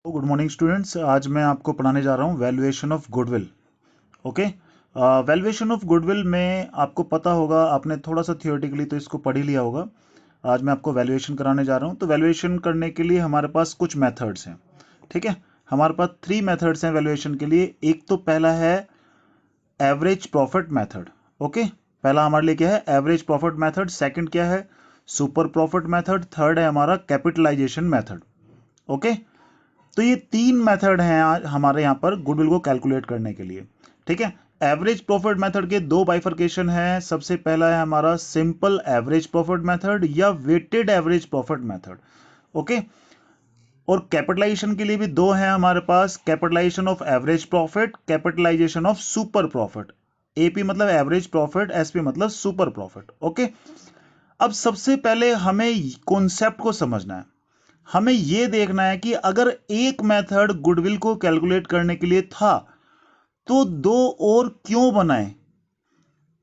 Good morning students. आज मैं आपको पढ़ाने जा रहा हूँ valuation of goodwill. Okay, valuation of goodwill में आपको पता होगा, आपने थोड़ा सा थियोरेटिकली तो इसको पढ़ ही लिया होगा। आज मैं आपको वैल्यूएशन कराने जा रहा हूँ। तो वैल्यूएशन करने के लिए हमारे पास कुछ मेथड्स हैं। ठीक है, हमारे पास 3 मेथड्स हैं वैल्यूएशन के लिए। एक तो पहला है एवरेज प्रॉफिट मेथड। ओके, पहला हमारे लिए क्या है? Average profit method. सेकंड क्या है? Super profit method. थर्ड है हमारा कैपिटलाइजेशन मेथड। ओके, तो ये 3 मेथड हैं आज हमारे यहाँ पर गुडविल को कैलकुलेट करने के लिए। ठीक है, एवरेज प्रॉफिट मेथड के 2 बाइफर्केशन है। सबसे पहला है हमारा सिंपल एवरेज प्रॉफिट मेथड या weighted average profit method. Okay, और कैपिटलाइजेशन के लिए भी 2 हैं हमारे पास, capitalization of average profit, capitalization of super profit. AP मतलब एवरेज प्रॉफिट, एसपी मतलब सुपर प्रॉफिट। ओके, अब सबसे पहले हमें कॉन्सेप्ट को समझना है। हमें यह देखना है कि अगर एक मेथड गुडविल को कैलकुलेट करने के लिए था तो 2 और क्यों बनाए,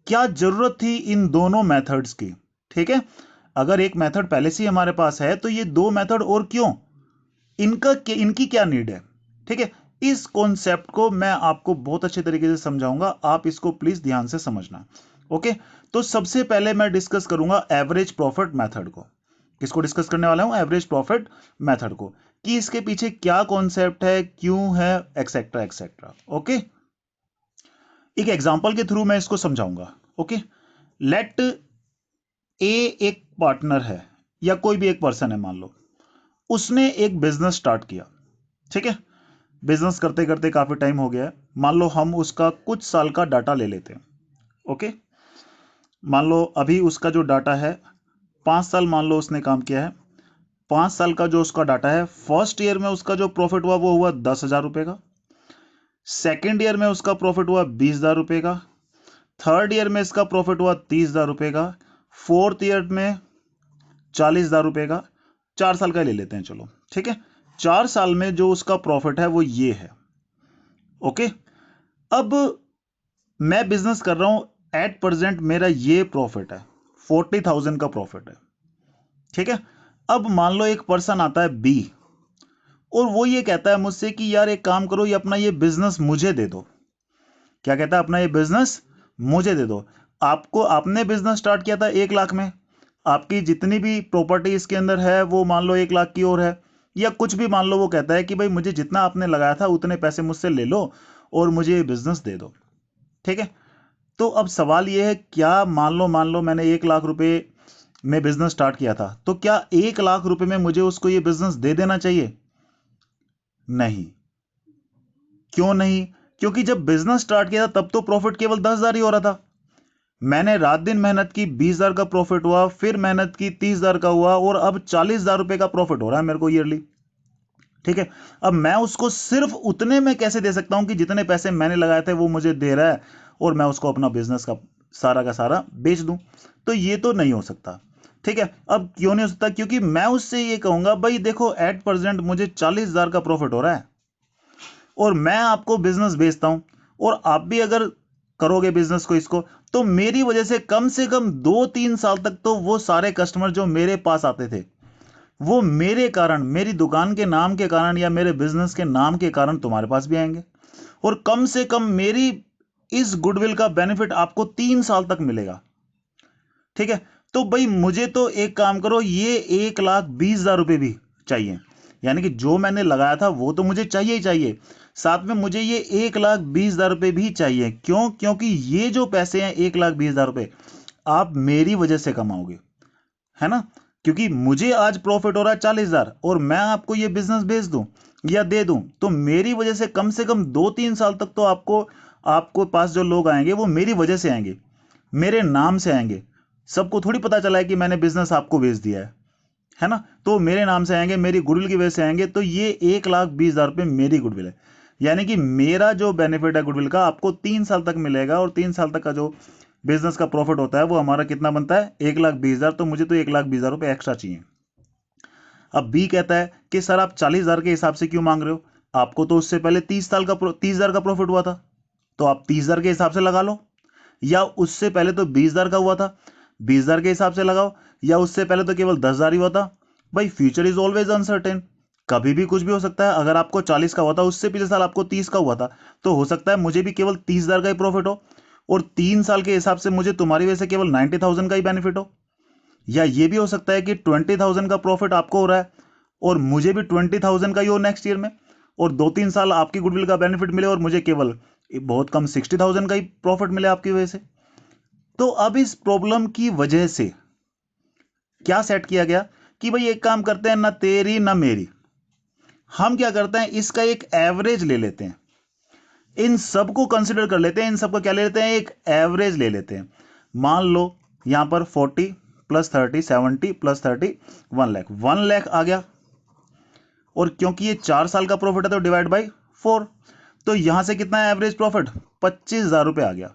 क्या जरूरत थी इन दोनों मेथड्स की। ठीक है, अगर एक मेथड पहले से ही हमारे पास है तो ये 2 मेथड और क्यों, इनकी क्या नीड है। ठीक है, इस कॉन्सेप्ट को मैं आपको बहुत अच्छे तरीके से समझाऊंगा, आप इसको प्लीज ध्यान से समझना। ओके, तो सबसे पहले मैं डिस्कस करूंगा एवरेज प्रॉफिट मेथड को। किसको डिस्कस करने वाला हूं? एवरेज प्रॉफिट मेथड को, कि इसके पीछे क्या कॉन्सेप्ट है, क्यों है, एक्सेट्रा एक्सेट्रा। ओके, एक एग्जांपल के थ्रू मैं इसको समझाऊंगा। ओके, लेट ए एक पार्टनर है या कोई भी एक पर्सन है, मान लो उसने एक बिजनेस स्टार्ट किया। ठीक है, बिजनेस करते करते काफी टाइम हो गया है। मान लो हम उसका कुछ साल का डाटा ले लेते हैं। ओके, मान लो अभी उसका जो डाटा है 5 साल मान लो उसने काम किया है। 5 साल का जो उसका डाटा है, फर्स्ट ईयर में उसका जो प्रॉफिट हुआ वो हुआ 10,000 रुपए का। सेकेंड ईयर में उसका प्रॉफिट हुआ 20,000 रुपए का। थर्ड ईयर में इसका प्रॉफिट हुआ 30,000 रुपए का। फोर्थ ईयर में 40,000 रुपए का। 4 साल का ले लेते हैं, चलो ठीक है। 4 साल में जो उसका प्रॉफिट है वो ये है। ओके, अब मैं बिजनेस कर रहा हूं, एट प्रेजेंट मेरा ये प्रॉफिट है, 40,000 का प्रॉफिट है। ठीक है, अब मान लो एक पर्सन आता है बी और वो ये कहता है मुझसे कि यार एक काम करो, ये अपना ये बिजनेस मुझे दे दो। क्या कहता है? अपना ये बिजनेस मुझे दे दो। आपको, आपने बिजनेस स्टार्ट किया था 1 लाख में, आपकी जितनी भी प्रॉपर्टी इसके अंदर है वो मान लो 1 लाख की और है, या कुछ भी मान लो। वो कहता है कि भाई मुझे जितना आपने लगाया था उतने पैसे मुझसे ले लो और मुझे ये बिजनेस दे दो। ठीक है, तो अब सवाल ये है, क्या मान लो मैंने 1 लाख रुपए में बिजनेस स्टार्ट किया था, तो क्या 1 लाख रुपए में मुझे उसको ये बिजनेस दे देना चाहिए? नहीं। क्यों नहीं? क्योंकि जब बिजनेस स्टार्ट किया था तब तो प्रॉफिट केवल 10,000 ही हो रहा था। मैंने रात दिन मेहनत की, 20,000 का प्रॉफिट हुआ, फिर मेहनत की 30,000 का हुआ, और अब 40,000 रुपए का प्रॉफिट हो रहा है मेरे को ईयरली। ठीक है, अब मैं उसको सिर्फ उतने में कैसे दे सकता हूं कि जितने पैसे मैंने लगाए थे वो मुझे दे रहा है और मैं उसको अपना बिजनेस का सारा बेच दूं? तो ये तो नहीं हो सकता। ठीक है, अब क्यों नहीं हो सकता? क्योंकि मैं उससे ये कहूंगा, भाई देखो एट प्रेजेंट मुझे 40,000 का प्रॉफिट हो रहा है और मैं आपको बिजनेस बेचता हूं, और आप भी अगर करोगे बिजनेस को, इसको, तो मेरी वजह से कम 2-3 साल तक तो वो सारे कस्टमर जो मेरे पास आते थे वो मेरे कारण, मेरी दुकान के नाम के कारण या मेरे बिजनेस के नाम के कारण तुम्हारे पास भी आएंगे, और कम से कम मेरी इस गुडविल का बेनिफिट आपको 3 साल तक मिलेगा। ठीक है, तो भाई मुझे तो एक काम करो, ये 1,20,000 रुपए भी चाहिए, यानी कि जो मैंने लगाया था वो तो मुझे चाहिए ही चाहिए, साथ में मुझे ये 1,20,000 रुपए भी चाहिए। क्यों? क्योंकि ये जो पैसे हैं 1,20,000 रुपए आप मेरी वजह से कमाओगे, है ना। क्योंकि मुझे आज प्रॉफिट हो रहा है 40,000 और मैं आपको ये बिजनेस बेच दूं या दे दूं, तो मेरी वजह से कम 2-3 साल तक तो आपको पास जो लोग आएंगे वो मेरी वजह से आएंगे, मेरे नाम से आएंगे। सबको थोड़ी पता चला है कि मैंने बिजनेस आपको बेच दिया है ना। तो मेरे नाम से आएंगे, मेरी गुडविल की वजह से आएंगे, तो ये 1,20,000 रुपए मेरी गुडविल है। यानी कि मेरा जो बेनिफिट है गुडविल का आपको 3 साल तक मिलेगा, और 3 साल तक का जो बिजनेस का प्रॉफिट होता है वो हमारा कितना बनता है? 1,20,000। तो मुझे तो 1,20,000 रुपए एक्स्ट्रा चाहिए। अब बी कहता है कि सर आप 40,000 के हिसाब से क्यों मांग रहे हो, आपको तो उससे पहले 30,000 का प्रॉफिट हुआ था, तो आप 30,000 के हिसाब से लगा लो, या उससे पहले तो 20,000 का हुआ था, 20,000 के हिसाब से लगाओ, या उससे पहले तो केवल 10,000 ही हुआ था। भाई फ्यूचर इज ऑलवेज अनसर्टेन, कभी भी कुछ भी हो सकता है। अगर आपको 40 का हुआ था, उससे पिछले साल आपको 30 का हुआ था, तो हो सकता है मुझे भी केवल 30,000 का ही प्रॉफिट हो, और 3 साल के हिसाब से मुझे तुम्हारी वजह से केवल 90,000 का ही बेनिफिट हो। या ये भी हो सकता है कि 20,000 का प्रॉफिट आपको हो रहा है और मुझे भी 20,000 का ही हो नेक्स्ट ईयर में, और 2-3 साल आपकी गुडविल का बेनिफिट मिले और मुझे केवल बहुत कम 60,000 का ही प्रॉफिट मिले आपकी वजह से। तो अब इस प्रॉब्लम की वजह से क्या सेट किया गया कि भाई एक काम करते हैं, ना तेरी ना मेरी, हम क्या करते हैं, इसका एक एवरेज ले लेते हैं, इन सबको कंसिडर कर लेते हैं, इन सबको क्या ले लेते हैं, एक एवरेज ले लेते हैं। मान लो यहां पर 40 प्लस 30 70 प्लस 30 1 लाख, 1 लाख आ गया, और क्योंकि ये 4 साल का प्रॉफिट है तो डिवाइड बाई 4, तो यहां से कितना है एवरेज प्रॉफिट, 25,000 रुपये आ गया।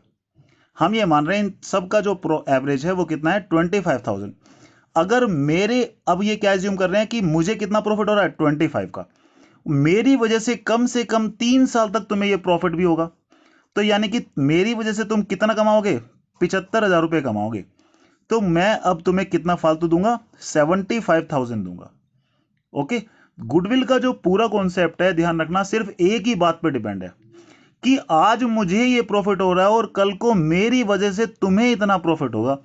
हम ये मान रहे हैं इन सबका जो एवरेज है वो कितना है, 25,000। अगर मेरे, अब ये क्या एज्यूम कर रहे हैं कि मुझे कितना प्रॉफिट हो रहा है, 25 का, मेरी वजह से कम 3 साल तक तुम्हें ये प्रॉफिट भी होगा, तो यानी कि मेरी वजह से तुम कितना कमाओगे, 75,000 रुपये कमाओगे। तो मैं अब तुम्हें कितना फालतू दूंगा, 75,000 दूंगा। ओके, गुडविल का जो पूरा कॉन्सेप्ट है, ध्यान रखना, सिर्फ एक ही बात पे डिपेंड है कि आज मुझे ये प्रॉफिट हो रहा है और कल को मेरी वजह से तुम्हें इतना प्रॉफिट होगा।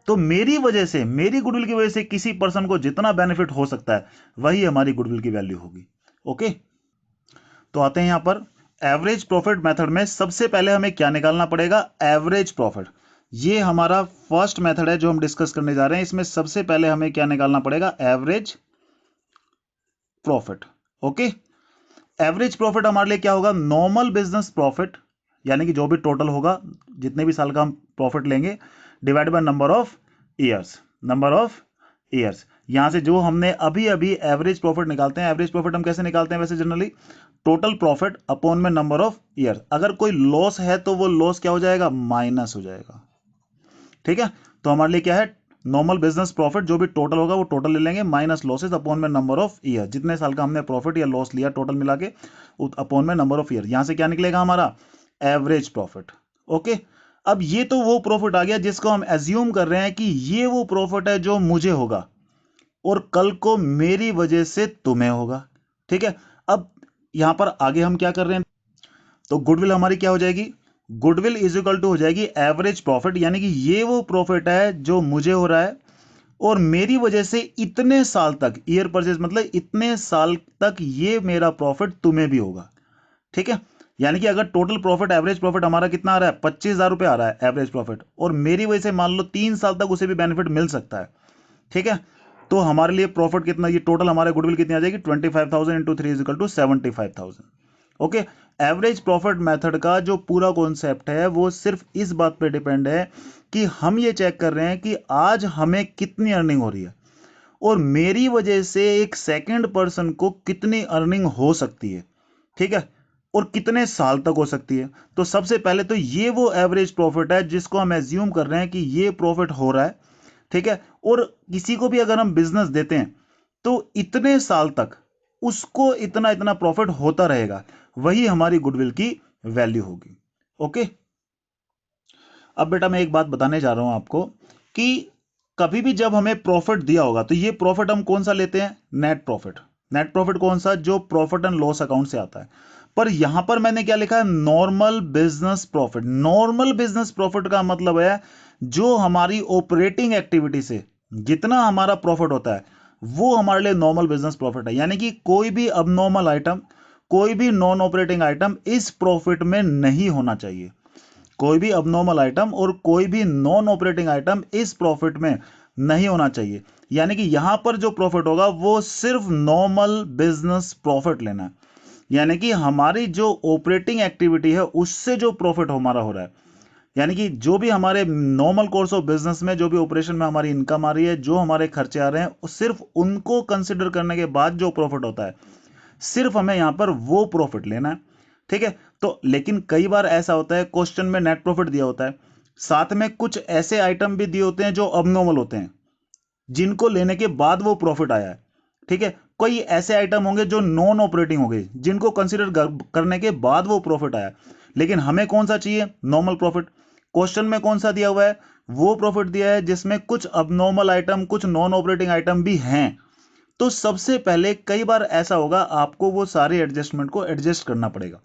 तो मेरी वजह से, मेरी गुडविल की वजह से किसी पर्सन को जितना बेनिफिट हो सकता है वही हमारी गुडविल की वैल्यू होगी। ओके, तो आते हैं यहां पर एवरेज प्रॉफिट मेथड में। सबसे पहले हमें क्या निकालना पड़ेगा, एवरेज प्रॉफिट। ये हमारा फर्स्ट मेथड है जो हम डिस्कस करने जा रहे हैं। इसमें सबसे पहले हमें क्या निकालना पड़ेगा, average profit. Okay, average profit हमारे लिए क्या होगा, नॉर्मल बिजनेस प्रॉफिट, यानी कि जो भी टोटल होगा, जितने भी साल का हम प्रॉफिट लेंगे, divide by number of years, number of years. यहां से जो हमने अभी अभी एवरेज प्रॉफिट निकालते हैं, एवरेज प्रॉफिट हम कैसे निकालते हैं वैसे जनरली, टोटल प्रॉफिट अपॉन में नंबर ऑफ ईयर। अगर कोई लॉस है तो वो लॉस क्या हो जाएगा, माइनस हो जाएगा। ठीक है, तो हमारे लिए क्या है, नॉर्मल बिजनेस प्रॉफिट, जो भी टोटल होगा वो टोटल ले लेंगे, माइनस लॉसेस अपॉन में नंबर ऑफ ईयर, जितने साल का हमने प्रॉफिट या लॉस लिया टोटल मिला के, अपॉन में नंबर ऑफ ईयर। यहां से क्या निकलेगा हमारा, एवरेज प्रॉफिट। ओके, अब ये तो वो प्रॉफिट आ गया जिसको हम एज्यूम कर रहे हैं कि ये वो प्रॉफिट है जो मुझे होगा और कल को मेरी वजह से तुम्हें होगा। ठीक है, अब यहां पर आगे हम क्या कर रहे हैं, तो गुडविल हमारी क्या हो जाएगी, गुडविल इज इक्वल टू हो जाएगी एवरेज प्रॉफिट, यानी कि ये वो प्रॉफिट है जो मुझे हो रहा है और मेरी वजह से इतने साल तक, ईयर परचेज मतलब इतने साल तक ये मेरा प्रॉफिट तुम्हें भी होगा। ठीक है, यानी कि अगर टोटल प्रॉफिट, एवरेज प्रॉफिट हमारा कितना आ रहा है, 25,000 रुपये आ रहा है एवरेज प्रॉफिट, और मेरी वजह से मान लो 3 साल तक उसे भी बेनिफिट मिल सकता है। ठीक है, तो हमारे लिए प्रॉफिट कितना, ये टोटल हमारे गुडविल कितनी आ जाएगी, 25,000 into 3 is equal to 75,000। Okay, average profit method का जो पूरा कॉन्सेप्ट है वो सिर्फ इस बात पे डिपेंड है कि हम ये चेक कर रहे हैं कि आज हमें कितनी अर्निंग हो रही है और मेरी वजह से एक सेकंड पर्सन को कितनी अर्निंग हो सकती है। ठीक है, और कितने साल तक हो सकती है। तो सबसे पहले तो ये वो एवरेज प्रॉफिट है जिसको हम एज्यूम कर रहे हैं कि ये प्रॉफिट हो रहा है। ठीक है, और किसी को भी अगर हम बिजनेस देते हैं तो इतने साल तक उसको इतना इतना प्रॉफिट होता रहेगा, वही हमारी गुडविल की वैल्यू होगी। ओके, अब बेटा मैं एक बात बताने जा रहा हूं आपको कि कभी भी जब हमें प्रॉफिट दिया होगा तो ये प्रॉफिट हम कौन सा लेते हैं, नेट प्रॉफिट। नेट प्रॉफिट कौन सा, जो प्रॉफिट एंड लॉस अकाउंट से आता है। पर यहां पर मैंने क्या लिखा है, normal business profit. Normal business profit का मतलब है जो हमारी ऑपरेटिंग एक्टिविटी से जितना हमारा प्रॉफिट होता है वो हमारे लिए नॉर्मल बिजनेस प्रॉफिट है। यानी कि कोई भी अबनॉर्मल आइटम, कोई भी नॉन ऑपरेटिंग आइटम इस प्रॉफिट में नहीं होना चाहिए। कोई भी अबनॉर्मल आइटम और कोई भी नॉन ऑपरेटिंग आइटम इस प्रॉफिट में नहीं होना चाहिए। यानी कि यहां पर जो प्रॉफिट होगा वो सिर्फ नॉर्मल बिजनेस प्रॉफिट लेना है। यानी कि हमारी जो ऑपरेटिंग एक्टिविटी है उससे जो प्रॉफिट हमारा हो रहा है, यानी कि जो भी हमारे नॉर्मल कोर्स ऑफ बिजनेस में जो भी ऑपरेशन में हमारी इनकम आ रही है, जो हमारे खर्चे आ रहे हैं, सिर्फ उनको कंसिडर करने के बाद जो प्रॉफिट होता है, सिर्फ हमें यहां पर वो प्रॉफिट लेना है। ठीक है, तो लेकिन कई बार ऐसा होता है, क्वेश्चन में नेट प्रॉफिट दिया होता है, साथ में कुछ ऐसे आइटम भी दिए होते हैं जो अबनॉर्मल होते हैं, जिनको लेने के बाद वो प्रॉफिट आया है। ठीक है, कोई ऐसे आइटम होंगे जो नॉन ऑपरेटिंग होंगे, जिनको कंसीडर करने के बाद वो प्रॉफिट आया, लेकिन हमें कौन सा चाहिए, नॉर्मल प्रॉफिट। क्वेश्चन में कौन सा दिया हुआ है, वो प्रॉफिट दिया है जिसमें कुछ अबनॉर्मल आइटम, कुछ नॉन ऑपरेटिंग आइटम भी हैं, तो सबसे पहले कई बार ऐसा होगा आपको वो सारे एडजस्टमेंट को एडजस्ट करना पड़ेगा।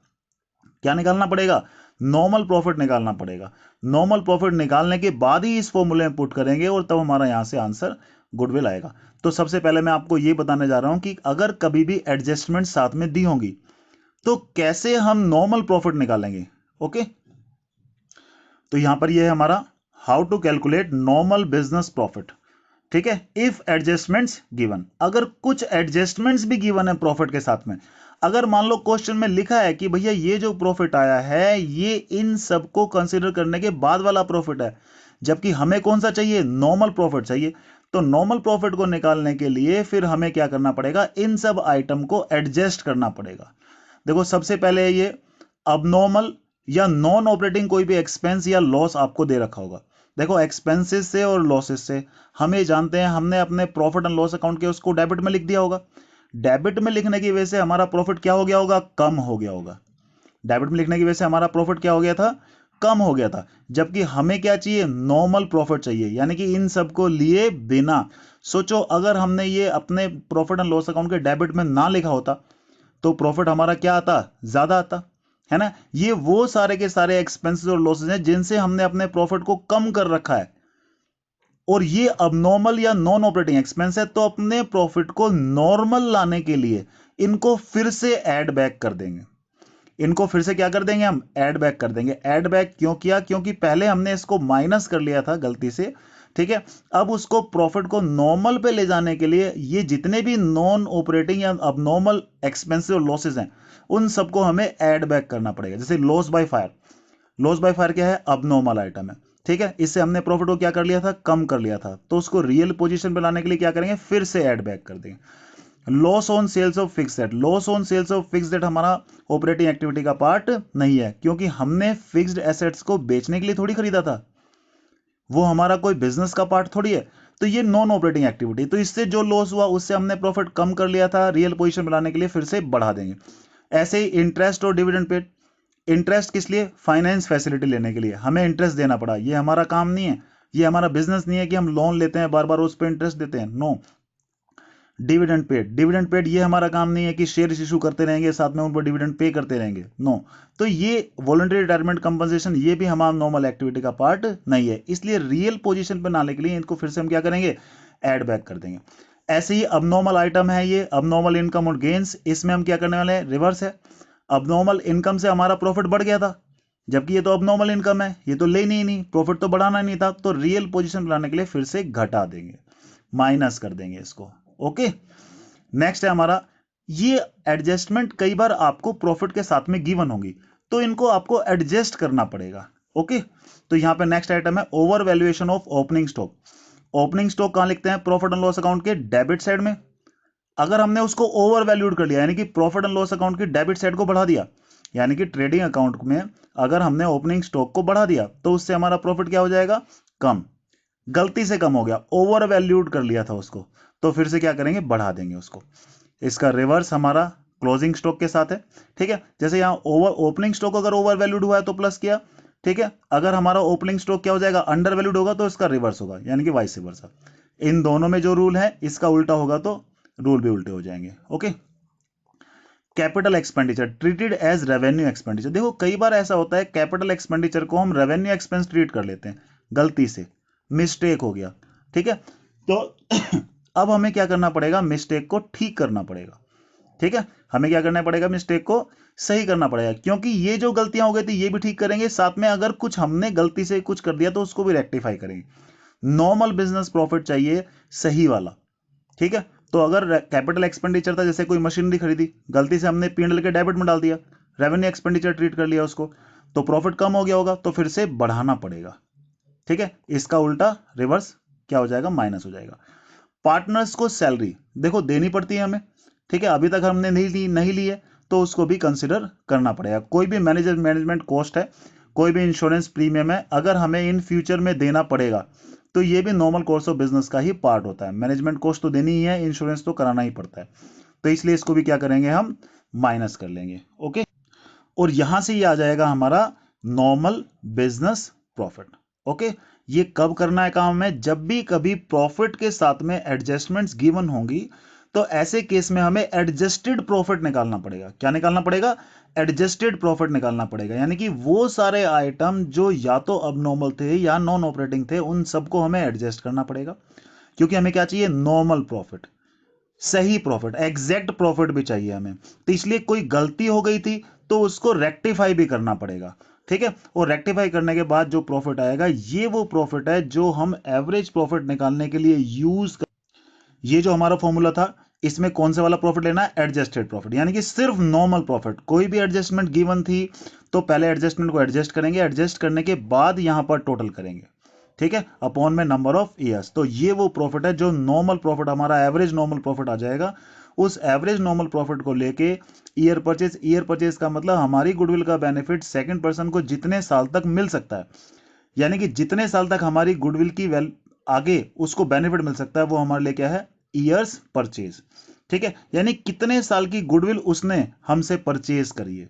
क्या निकालना पड़ेगा? नॉर्मल प्रॉफिट निकालना पड़ेगा। नॉर्मल प्रॉफिट निकालने के बाद ही इस फॉर्मूले में पुट करेंगे और तब हमारा यहां से आंसर गुडविल आएगा। तो सबसे पहले मैं आपको ये बताने जा रहा हूं कि अगर कभी भी एडजस्टमेंट साथ में दी होंगी तो कैसे हम नॉर्मल प्रॉफिट निकालेंगे। ओके, तो यहां पर ये है हमारा how to calculate normal business profit. ठीक है, इफ एडजस्टमेंट्स गिवन, अगर कुछ एडजस्टमेंट्स भी गिवन है प्रॉफिट के साथ में, अगर मान लो क्वेश्चन में लिखा है कि भैया ये जो प्रॉफिट आया है ये इन सबको कंसीडर करने के बाद वाला प्रॉफिट है, जबकि हमें कौन सा चाहिए? नॉर्मल प्रॉफिट चाहिए। तो नॉर्मल प्रॉफिट को निकालने के लिए फिर हमें क्या करना पड़ेगा? इन सब आइटम को एडजस्ट करना पड़ेगा। देखो सबसे पहले ये अबनॉर्मल या नॉन ऑपरेटिंग कोई भी एक्सपेंस या लॉस आपको दे रखा होगा। देखो एक्सपेंसेस से और लॉसेस से हमें जानते हैं, हमने अपने प्रॉफिट एंड लॉस अकाउंट के उसको डेबिट में लिख दिया होगा। डेबिट में लिखने की वजह से हमारा प्रॉफिट क्या हो गया होगा? कम हो गया होगा। डेबिट में लिखने की वजह से हमारा प्रॉफिट क्या हो गया था? कम हो गया था। जबकि हमें क्या चाहिए? नॉर्मल प्रॉफिट चाहिए, यानी कि इन सबको लिए बिना। सोचो अगर हमने ये अपने प्रॉफिट एंड लॉस अकाउंट के डेबिट में ना लिखा होता तो प्रॉफिट हमारा क्या आता? ज्यादा आता, है ना। ये वो सारे के सारे एक्सपेंसेस और लॉसेस हैं जिनसे हमने अपने प्रॉफिट को कम कर रखा है, और ये अबनॉर्मल या नॉन ऑपरेटिंग एक्सपेंस है। तो अपने प्रॉफिट को नॉर्मल लाने के लिए इनको फिर से ऐड बैक कर देंगे। इनको फिर से क्या कर देंगे? हम ऐड बैक कर देंगे। ऐड बैक क्यों किया? क्योंकि पहले हमने इसको माइनस कर लिया था गलती से, ठीक है। अब उसको प्रॉफिट को नॉर्मल पे ले जाने के लिए ये जितने भी नॉन ऑपरेटिंग या अबनॉर्मल एक्सपेंसेस और लॉसेस हैं उन सबको हमें ऐड बैक करना पड़ेगा। जैसे loss by fire, loss by fire क्या है? अबनॉर्मल आइटम है, ठीक है। इससे हमने प्रॉफिट को क्या कर लिया था? कम कर लिया था। तो उसको रियल पोजीशन पे लाने के लिए क्या करेंगे? फिर से ऐड बैक कर देंगे। Loss on sales of fixed asset, loss on sales of fixed asset हमारा ऑपरेटिंग एक्टिविटी का पार्ट नहीं है, क्योंकि हमने फिक्स्ड एसेट्स को बेचने के लिए थोड़ी खरीदा था, वो हमारा कोई बिजनेस का पार्ट थोड़ी है। तो ये नॉन ऑपरेटिंग एक्टिविटी, तो इससे जो लॉस हुआ उससे हमने प्रॉफिट कम कर लिया था, रियल पोजीशन बनाने के लिए फिर से बढ़ा देंगे। ऐसे ही इंटरेस्ट और डिविडेंड पेड, इंटरेस्ट किस लिए? फाइनेंस फैसिलिटी लेने के लिए हमें इंटरेस्ट देना पड़ा। ये हमारा काम नहीं है, ये हमारा बिजनेस नहीं है कि हम लोन लेते हैं बार बार उस पर इंटरेस्ट देते हैं, no. Dividend paid, dividend paid ये हमारा काम नहीं है कि शेयर इशू करते रहेंगे साथ में उन पर डिविडेंड पे करते रहेंगे, नो। तो ये वॉलंटरी रिटायरमेंट कंपनसेशन ये भी हमारा नॉर्मल एक्टिविटी का पार्ट नहीं है, इसलिए रियल पोजीशन पर लाने के लिए इनको फिर से हम क्या करेंगे? ऐड बैक कर देंगे। ऐसे ही अबनॉर्मल आइटम है ये अबनॉर्मल इनकम और गेन्स, इसमें हम क्या करने वाले हैं? रिवर्स है। अबनॉर्मल इनकम से हमारा प्रॉफिट बढ़ गया था, जबकि ये तो अबनॉर्मल इनकम है, ये तो लेनी ही नहीं, प्रॉफिट तो बढ़ाना नहीं था, तो रियल पोजीशन बनाने के लिए फिर से घटा देंगे, माइनस कर देंगे इसको। ओके, नेक्स्ट है हमारा, ये एडजस्टमेंट कई बार आपको प्रॉफिट के साथ में गिवन होंगी, तो इनको आपको एडजस्ट करना पड़ेगा। ओके, तो यहां पे नेक्स्ट आइटम है over valuation of opening stock. Opening stock कहां लिखते हैं? प्रॉफिट एंड लॉस अकाउंट के डेबिट साइड में। अगर हमने उसको ओवर वैल्यूड कर लिया, यानी कि प्रॉफिट एंड लॉस अकाउंट की डेबिट साइड को बढ़ा दिया, यानी कि ट्रेडिंग अकाउंट में अगर हमने ओपनिंग स्टॉक को बढ़ा दिया तो उससे हमारा प्रॉफिट क्या हो जाएगा? कम। गलती से कम हो गया, ओवर वैल्यूड कर लिया था उसको, तो फिर से क्या करेंगे? बढ़ा देंगे उसको। इसका रिवर्स हमारा क्लोजिंग स्टॉक के साथ है, ठीक है। जैसे यहां ओवर ओपनिंग स्टॉक अगर ओवर वैल्यूड हुआ है तो प्लस किया, ठीक है। अगर हमारा ओपनिंग स्टॉक क्या हो जाएगा? अंडर वैल्यूड होगा तो इसका रिवर्स होगा, यानी कि वाइस वर्सा। इन दोनों में जो रूल है इसका उल्टा होगा तो रूल भी उल्टे हो जाएंगे। Okay, capital expenditure treated as revenue expenditure. देखो कई बार ऐसा होता है कैपिटल एक्सपेंडिचर को हम रेवेन्यू एक्सपेंस ट्रीट कर लेते हैं, गलती से मिस्टेक हो गया, ठीक है। तो अब हमें क्या करना पड़ेगा? मिस्टेक को ठीक करना पड़ेगा, ठीक है। हमें क्या करना पड़ेगा? मिस्टेक को सही करना पड़ेगा, क्योंकि ये जो गलतियां हो गई थी ये भी ठीक करेंगे, साथ में अगर कुछ हमने गलती से कुछ कर दिया तो उसको भी रेक्टिफाई करेंगे। नॉर्मल बिजनेस प्रॉफिट चाहिए सही वाला, ठीक है। तो अगर कैपिटल एक्सपेंडिचर था, जैसे कोई मशीनरी खरीदी, गलती से हमने P&L के डेबिट में डाल दिया, रेवेन्यू एक्सपेंडिचर ट्रीट कर लिया उसको, तो प्रॉफिट कम हो गया होगा, तो फिर से बढ़ाना पड़ेगा, ठीक है। इसका उल्टा रिवर्स क्या हो जाएगा? माइनस हो जाएगा। पार्टनर्स को सैलरी देखो देनी पड़ती है हमें, ठीक है। अभी तक हमने नहीं ली है तो उसको भी कंसिडर करना पड़ेगा। कोई भी मैनेजमेंट कॉस्ट है, कोई भी इंश्योरेंस प्रीमियम है, अगर हमें इन फ्यूचर में देना पड़ेगा तो ये भी नॉर्मल कोर्स ऑफ बिजनेस का ही पार्ट होता है। मैनेजमेंट कॉस्ट तो देनी ही है, इंश्योरेंस तो कराना ही पड़ता है, तो इसलिए इसको भी क्या करेंगे? हम माइनस कर लेंगे। ओके, और यहां से ये आ जाएगा हमारा नॉर्मल बिजनेस प्रॉफिट। ओके, ये कब करना है काम में? जब भी कभी प्रॉफिट के साथ में एडजस्टमेंट्स गिवन होंगी तो ऐसे केस में हमें एडजस्टेड प्रॉफिट निकालना पड़ेगा। क्या निकालना पड़ेगा? एडजस्टेड प्रॉफिट निकालना पड़ेगा, यानी कि वो सारे आइटम जो या तो अबनॉर्मल थे या नॉन ऑपरेटिंग थे, उन सबको हमें एडजस्ट करना पड़ेगा, क्योंकि हमें क्या चाहिए? नॉर्मल प्रॉफिट, सही प्रॉफिट, एग्जैक्ट प्रॉफिट भी चाहिए हमें। तो इसलिए कोई गलती हो गई थी तो उसको रेक्टिफाई भी करना पड़ेगा, ठीक है। और रेक्टिफाई करने के बाद जो प्रॉफिट आएगा, ये वो प्रॉफिट है जो हम एवरेज प्रॉफिट निकालने के लिए यूज कर। ये जो हमारा फॉर्मूला था, इसमें कौन से वाला प्रॉफिट लेना है? एडजस्टेड प्रॉफिट, यानी कि सिर्फ नॉर्मल प्रॉफिट। कोई भी एडजस्टमेंट गिवन थी तो पहले एडजस्टमेंट को एडजस्ट करेंगे, एडजस्ट करने के बाद यहां पर टोटल करेंगे, ठीक है, अपॉन में नंबर ऑफ ईयर्स। तो ये वो प्रॉफिट है जो नॉर्मल प्रॉफिट, हमारा एवरेज नॉर्मल प्रॉफिट आ जाएगा। उस एवरेज नॉर्मल प्रॉफिट को लेके ईयर परचेज का मतलब हमारी गुडविल का बेनिफिट सेकंड पर्सन को जितने साल तक मिल सकता है, यानी कि जितने साल तक हमारी गुडविल की आगे उसको बेनिफिट मिल सकता है, वो हमारे लिए क्या है? ईयर्स परचेज, ठीक है। यानी कितने साल की गुडविल उसने हमसे परचेज करी है,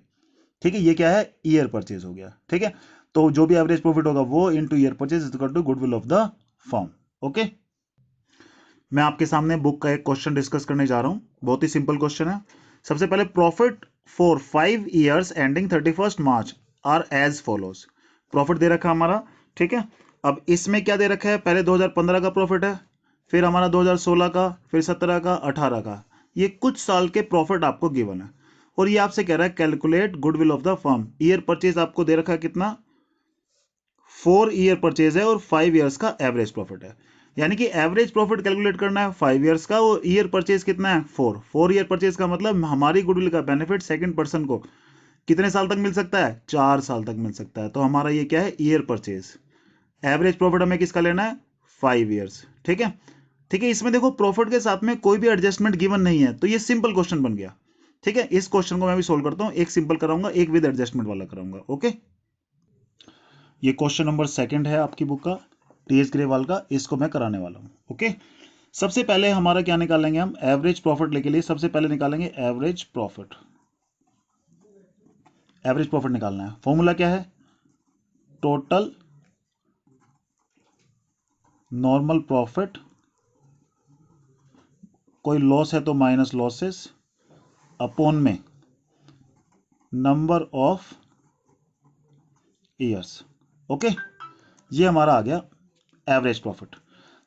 ठीक है, ये क्या है? ईयर परचेज हो गया, ठीक है। तो जो भी एवरेज प्रॉफिट होगा वो into year purchase is equal to goodwill of the firm. Okay, मैं आपके सामने बुक का एक क्वेश्चन डिस्कस करने जा रहा हूं। बहुत ही सिंपल क्वेश्चन है। सबसे पहले, profit for 5 years ending 31 March are as follows. Profit दे रखा हमारा, ठीक है। अब इसमें क्या दे रखा है? पहले 2015 का प्रॉफिट है, फिर हमारा 2016 का, फिर 17 का, 18 का। ये कुछ साल के प्रॉफिट आपको गिवन है, और ये आपसे कह रहा है calculate goodwill of the firm. Year purchase आपको दे रखा है कितना? 4 ईयर परचेज है और 5 ईयर्स का एवरेज प्रॉफिट है, यानी कि एवरेज प्रॉफिट कैलकुलेट करना है 5 ईयर्स का, और ईयर परचेज कितना है? 4 ईयर परचेज का मतलब हमारी गुडविल का बेनिफिट सेकंड पर्सन को कितने साल तक मिल सकता है? 4 साल तक मिल सकता है। तो हमारा ये क्या है? Year purchase. एवरेज प्रॉफिट हमें किसका लेना है? 5 ईयर्स, ठीक है। ठीक है, इसमें देखो प्रॉफिट के साथ में कोई भी एडजस्टमेंट गिवन नहीं है, तो ये सिंपल क्वेश्चन बन गया, ठीक है। इस क्वेश्चन को मैं भी सोल्व करता हूं, एक सिंपल कराऊंगा, एक विद एडजस्टमेंट वाला कराऊंगा। ओके, ये क्वेश्चन नंबर 2 है आपकी बुक का, टीएस ग्रेवाल का, इसको मैं कराने वाला हूं। ओके, सबसे पहले हमारा क्या निकालेंगे? हम एवरेज प्रॉफिट लेके लिए सबसे पहले निकालेंगे एवरेज प्रॉफिट। एवरेज प्रॉफिट निकालना है, फॉर्मूला क्या है? टोटल नॉर्मल प्रॉफिट, कोई लॉस है तो माइनस लॉसेस, अपॉन में नंबर ऑफ ईयर्स। ओके, ये हमारा आ गया एवरेज प्रॉफिट।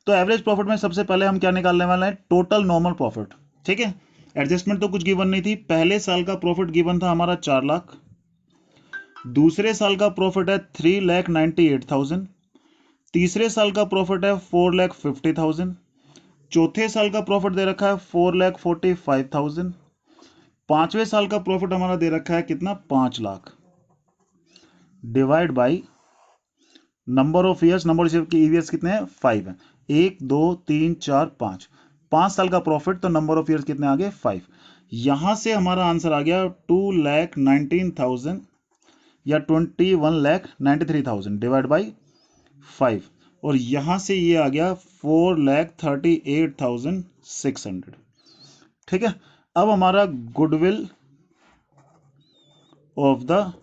तो एवरेज प्रॉफिट में सबसे पहले हम क्या निकालने वाले हैं? टोटल नॉर्मल प्रॉफिट, ठीक है। एडजस्टमेंट तो कुछ गिवन नहीं थी। पहले साल का प्रॉफिट गिवन था हमारा 4 लाख, दूसरे साल का प्रॉफिट है 3,98,000, तीसरे साल का प्रॉफिट है 4,50,000, चौथे साल का प्रॉफिट दे रखा है 4,45,000, पांचवें साल का प्रॉफिट हमारा दे रखा है कितना? 5 lakh, divide by number of years. Number of years कितने हैं? 5 है। 1 2 3 4 5, 5 साल का प्रॉफिट, तो नंबर ऑफ ईयर्स कितने आ गए? 5। यहां से हमारा आंसर आ गया 2,19,000 या 21,93,000 डिवाइड बाई 5, और यहां से ये आ गया 4,38,600, ठीक है। अब हमारा गुडविल ऑफ द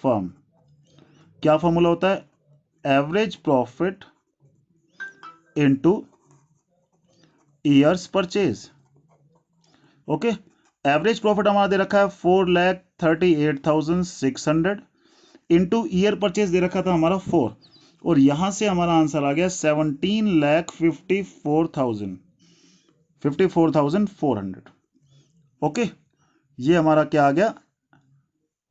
फर्म, क्या फॉर्मूला होता है? Average profit into years purchase. Okay, average profit हमारा दे रखा है 4,38,600 इनटू ईयर परचेज दे रखा था हमारा 4, और यहां से हमारा आंसर आ गया 17,54,400। ओके, ये हमारा क्या आ गया?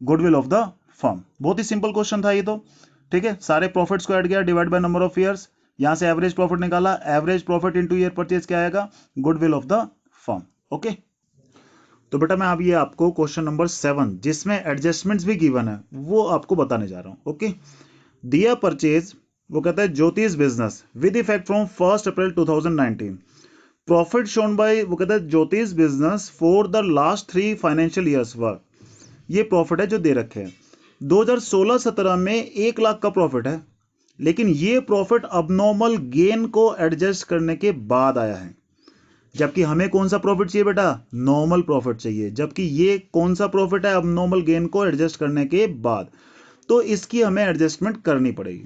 Goodwill of the firm. बहुत ही सिंपल क्वेश्चन था ये तो, ठीक है। सारे प्रॉफिट्स को ऐड किया, divide by number of years, यहां से एवरेज प्रॉफिट निकाला, average profit into year purchase क्या आएगा? Goodwill of the firm. Okay, तो बेटा मैं अब ये आपको क्वेश्चन नंबर 7 जिसमें एडजस्टमेंट्स भी गिवन है वो आपको बताने जा रहा हूं। ओके, दिया परचेज, वो कहता है Jyotish business with effect from 1 April 2019, profit shown by, वो कहता है Jyotish business for the last 3 financial years were. ये प्रॉफिट है जो दे रखे हैं। 2016-17 में 1 लाख का प्रॉफिट है, लेकिन ये प्रॉफिट अबनॉर्मल गेन को एडजस्ट करने के बाद आया है। जबकि हमें कौन सा प्रॉफिट चाहिए बेटा? नॉर्मल प्रॉफिट चाहिए, जबकि ये कौन सा प्रॉफिट है? अबनॉर्मल गेन को एडजस्ट करने के बाद। तो इसकी हमें एडजस्टमेंट करनी पड़ेगी।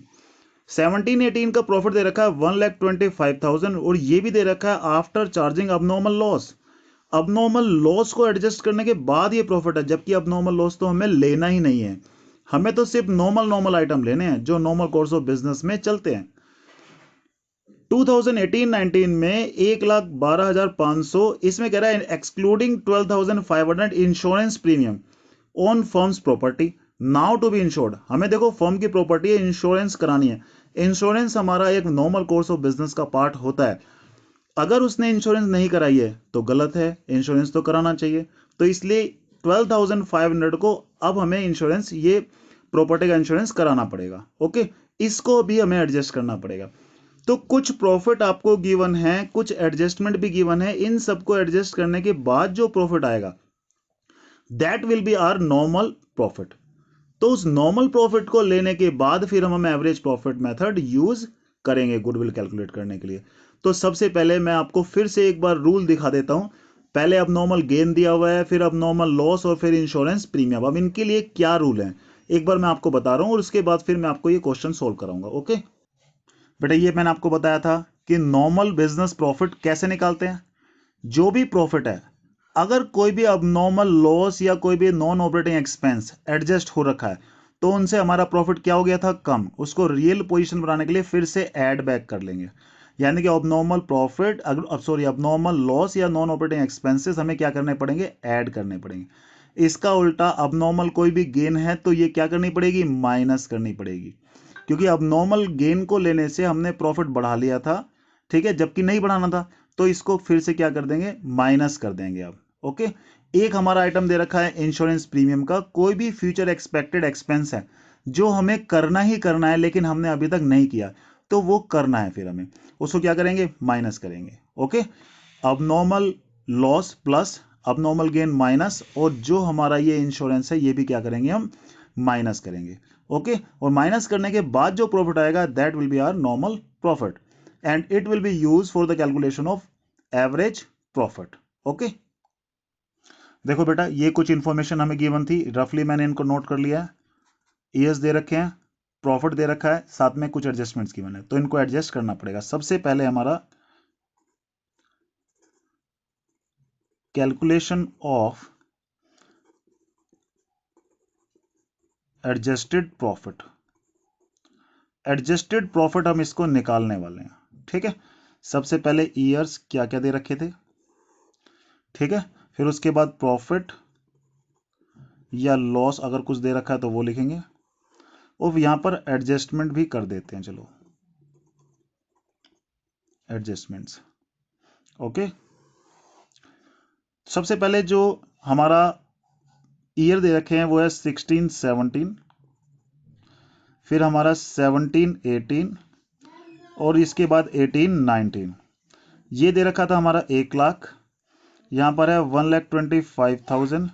17-18 का प्रॉफिट दे रखा है 1,25,000, और ये भी दे रखा है after charging abnormal loss. Abnormal loss को एडजस्ट करने के बाद ये प्रॉफिट है, जबकि अबनॉर्मल लॉस तो हमें लेना ही नहीं है, हमें तो सिर्फ नॉर्मल आइटम लेने हैं जो नॉर्मल कोर्स ऑफ बिजनेस में चलते हैं। 2018-19 में 1,12,500, इसमें कह रहा है excluding 12,500 insurance premium on firm's property now to be insured. हमें देखो फर्म की प्रॉपर्टी है, इंश्योरेंस करानी है। इंश्योरेंस हमारा एक नॉर्मल कोर्स ऑफ बिजनेस का पार्ट होता है। अगर उसने इंश्योरेंस नहीं कराई है तो गलत है, इंश्योरेंस तो कराना चाहिए। तो इसलिए 12,500 को अब हमें इंश्योरेंस, ये प्रॉपर्टी का इंश्योरेंस कराना पड़ेगा। ओके, इसको भी हमें एडजस्ट करना पड़ेगा। तो कुछ प्रॉफिट आपको गिवन है, कुछ एडजस्टमेंट भी गिवन है, इन सबको एडजस्ट करने के बाद जो प्रॉफिट आएगा that will be our normal profit. तो उस नॉर्मल प्रॉफिट को लेने के बाद फिर हम एवरेज प्रॉफिट मेथड यूज करेंगे गुडविल कैलकुलेट करने के लिए। तो सबसे पहले मैं आपको फिर से एक बार रूल दिखा देता हूं। पहले अब नॉर्मल गेन दिया हुआ है, फिर अब नॉर्मल लॉस और फिर इंश्योरेंस प्रीमियम। अब इनके लिए क्या रूल है एक बार मैं आपको बता रहा हूं और उसके बाद फिर मैं आपको ये क्वेश्चन सोल्व कराऊंगा। ओके बेटा, ये मैंने आपको बताया था कि नॉर्मल बिजनेस प्रॉफिट कैसे निकालते हैं। जो भी प्रॉफिट है, अगर कोई भी अबनॉर्मल लॉस या कोई भी नॉन ऑपरेटिंग एक्सपेंस एडजस्ट हो रखा है तो उनसे हमारा प्रॉफिट क्या हो गया था, कम। उसको रियल पोजीशन बनाने के लिए फिर से ऐड बैक कर लेंगे। यानी कि abnormal profit, sorry abnormal loss या नॉन ऑपरेटिंग एक्सपेंसेस हमें क्या करने पड़ेंगे, ऐड करने पड़ेंगे। इसका उल्टा अबनॉर्मल कोई भी गेन है तो ये क्या करनी पड़ेगी, माइनस करनी पड़ेगी। क्योंकि अबनॉर्मल गेन को लेने से हमने प्रॉफिट बढ़ा लिया था, ठीक है, जबकि नहीं बढ़ाना था। तो इसको फिर से क्या कर देंगे, माइनस कर देंगे अब। ओके, एक हमारा आइटम दे रखा है इंश्योरेंस प्रीमियम का। कोई भी फ्यूचर एक्सपेक्टेड एक्सपेंस है जो हमें करना ही करना है लेकिन हमने अभी तक नहीं किया, तो वो करना है, फिर हमें उसको क्या करेंगे, माइनस करेंगे। Okay, abnormal loss plus abnormal gain minus, और जो हमारा ये इंश्योरेंस है ये भी क्या करेंगे, हम माइनस करेंगे। ओके, और माइनस करने के बाद जो प्रॉफिट आएगा that will be our normal profit and it will be use for the calculation of average profit. Okay, देखो बेटा, ये कुछ इंफॉर्मेशन हमें गिवन थी, रफली मैंने इनको नोट कर लिया है। ईयर्स दे रखे हैं, प्रॉफिट दे रखा है, साथ में कुछ एडजस्टमेंट्स गिवन है, तो इनको एडजस्ट करना पड़ेगा। सबसे पहले हमारा calculation of adjusted profit. Adjusted profit हम इसको निकालने वाले हैं, ठीक है। सबसे पहले ईयर्स क्या क्या दे रखे थे, ठीक है, फिर उसके बाद प्रॉफिट या लॉस अगर कुछ दे रखा है तो वो लिखेंगे, और यहां पर एडजस्टमेंट भी कर देते हैं। चलो, एडजस्टमेंट्स। ओके, सबसे पहले जो हमारा ईयर दे रखे हैं वो है 16-17, फिर हमारा 17-18, और इसके बाद 18-19। ये दे रखा था हमारा 1 लाख, यहाँ पर है 1,25,000,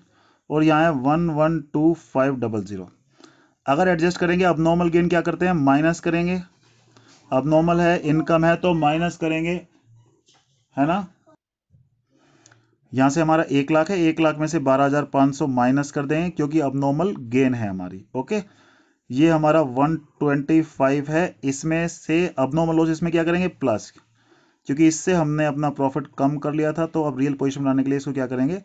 और यहाँ है 1,125,000। अगर एडजस्ट करेंगे, अब नॉर्मल गेन क्या करते हैं, माइनस करेंगे। अब नॉर्मल है, इनकम है तो माइनस करेंगे, है ना। यहां से हमारा 1 लाख है, 1 लाख में से 12,500 माइनस कर देंगे क्योंकि अब नॉर्मल गेन है हमारी। ओके, ये हमारा 125 है, इसमें से अब नॉर्मल लॉस इसमें क्या करेंगे, प्लस, क्योंकि इससे हमने अपना प्रॉफिट कम कर लिया था, तो अब रियल पोजीशन बनाने के लिए इसको क्या करेंगे,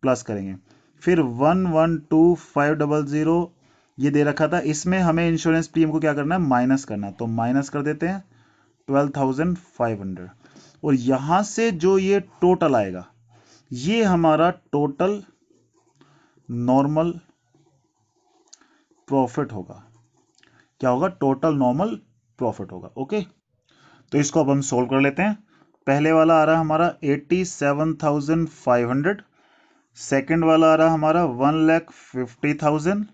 प्लस करेंगे। फिर 1,125,000 ये दे रखा था, इसमें हमें इंश्योरेंस प्रीमियम को क्या करना है, माइनस करना है, तो माइनस कर देते हैं 12,500। और यहां से जो ये टोटल आएगा ये हमारा टोटल नॉर्मल प्रॉफिट होगा। क्या होगा, टोटल नॉर्मल प्रॉफिट होगा। ओके, तो इसको अब हम सोल्व कर लेते हैं। पहले वाला आ रहा है हमारा 87,500, सेकंड वाला आ रहा है हमारा 1,50,000,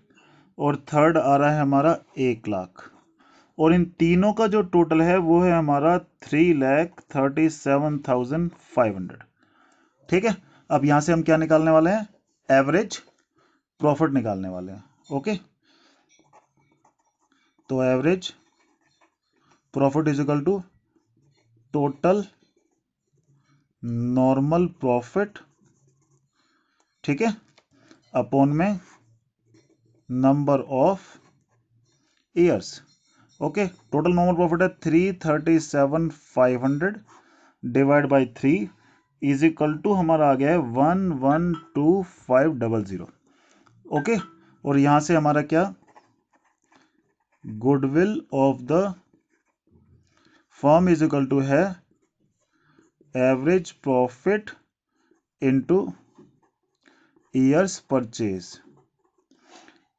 और थर्ड आ रहा है हमारा 1 लाख, और इन तीनों का जो टोटल है वो है हमारा 3,37,500। ठीक है, अब यहां से हम क्या निकालने वाले हैं, एवरेज प्रॉफिट निकालने वाले हैं। ओके, तो average profit is equal to total normal profit, ठीक है, अपॉन में number of years. Okay, total normal profit है 337,500 divide by 3, is equal to हमारा आ गया है 112500। ओके, और यहां से हमारा क्या, goodwill of the firm is equal to है average profit into years purchase.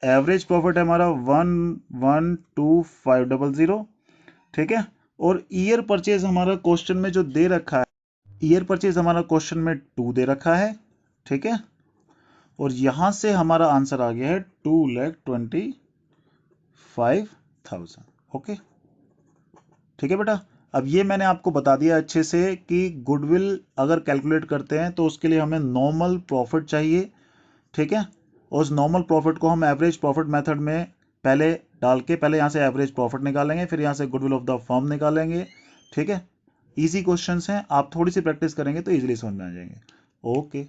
Average profit है हमारा 112500, ठीक है। और ईयर परचेज हमारा क्वेश्चन में जो दे रखा है, ईयर परचेज हमारा क्वेश्चन में 2 दे रखा है, ठीक है। और यहां से हमारा आंसर आ गया है 2,25,000। ओके, ठीक है बेटा। अब ये मैंने आपको बता दिया अच्छे से कि गुडविल अगर कैलकुलेट करते हैं तो उसके लिए हमें नॉर्मल प्रॉफिट चाहिए, ठीक है। और उस नॉर्मल प्रॉफिट को हम एवरेज प्रॉफिट मेथड में पहले डाल के, पहले यहाँ से एवरेज प्रॉफिट निकालेंगे, फिर यहाँ से गुडविल ऑफ द फर्म निकालेंगे, ठीक है। इजी क्वेश्चंस हैं, आप थोड़ी सी प्रैक्टिस करेंगे तो इजीली समझ में आ जाएंगे। ओके।